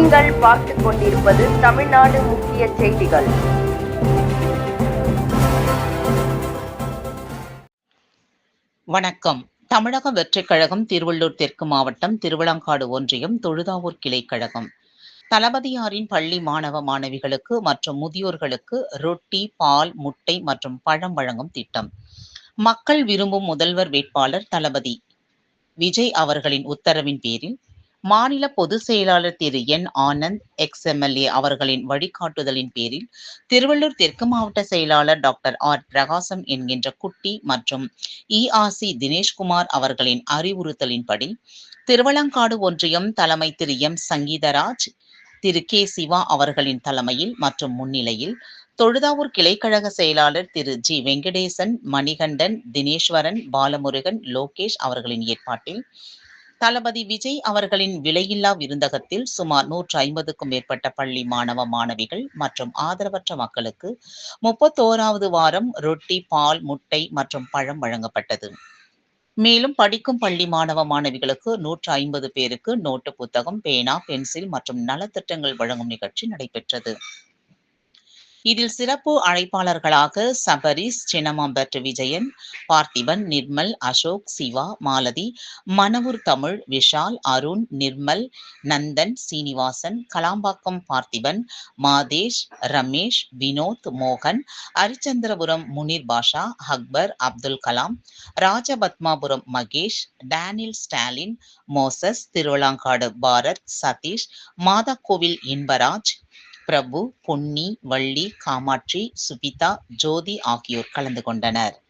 நீங்கள் பார்த்துக் கொண்டிருப்பது தமிழ்நாடு முக்கிய செய்திகள். வணக்கம். தமிழக வெற்றிக் கழகம் திருவள்ளூர் தெற்கு மாவட்டம் திருவிளங்காடு ஒன்றியம் தொழுதாவூர் கிளை கழகம் தளபதியாரின் பள்ளி மாணவ மாணவிகளுக்கு மற்றும் முதியோர்களுக்கு ரொட்டி, பால், முட்டை மற்றும் பழம் வழங்கும் திட்டம். மக்கள் விரும்பும் முதல்வர் வேட்பாளர் தளபதி விஜய் அவர்களின் உத்தரவின் பேரில் மாநில பொதுச் செயலாளர் திரு என். ஆனந்த், எக்ஸ்-எம்எல்ஏ அவர்களின் வழிகாட்டுதலின் பேரில் திருவள்ளூர் தெற்கு மாவட்ட செயலாளர் டாக்டர் ஆர். பிரகாசம் என்கின்ற குட்டி மற்றும் இ.ஆர்.சி. தினேஷ்குமார் அவர்களின் அறிவுறுத்தலின்படி திருவிளங்காடு ஒன்றியம் தலைமை திரு எம். சங்கீதராஜ், திரு கே. சிவா அவர்களின் தலைமையில் மற்றும் முன்னிலையில் தொழுதாவூர் கிளைக்கழக செயலாளர் திரு ஜி. வெங்கடேசன், மணிகண்டன், தினேஸ்வரன், பாலமுருகன், லோகேஷ் அவர்களின் ஏற்பாட்டில் தளபதி விஜய் அவர்களின் விலையில்லா விருந்தகத்தில் சுமார் 150க்கும் மேற்பட்ட பள்ளி மாணவ மாணவிகள் மற்றும் ஆதரவற்ற மக்களுக்கு 31வது வாரம் ரொட்டி, பால், முட்டை மற்றும் பழம் வழங்கப்பட்டது. மேலும் படிக்கும் பள்ளி மாணவ மாணவிகளுக்கு 150 பேருக்கு நோட்டு புத்தகம், பேனா, பென்சில் மற்றும் நலத்திட்டங்கள் வழங்கும் நிகழ்ச்சி நடைபெற்றது. இதில் சிறப்பு அழைப்பாளர்களாக சபரிஸ், சின்னமாம்பட்டு விஜயன், பார்த்திபன், நிர்மல், அசோக், சிவா, மாலதி, மணவூர் தமிழ், விஷால், அருண், நிர்மல், நந்தன், சீனிவாசன், கலாம்பாக்கம் பார்த்திபன், மாதேஷ், ரமேஷ், வினோத், மோகன், அரிச்சந்திரபுரம் முனீர் பாஷா, அக்பர், அப்துல் கலாம், ராஜபத்மாபுரம் மகேஷ், டேனில் ஸ்டாலின், மோசஸ், திருவிளங்காடு பாரத், சதீஷ், மாதாக்கோவில் இன்பராஜ், பிரபு, பொன்னி, வள்ளி, காமாட்சி, சுபிதா, ஜோதி ஆகியோர் கலந்து கொண்டனர்.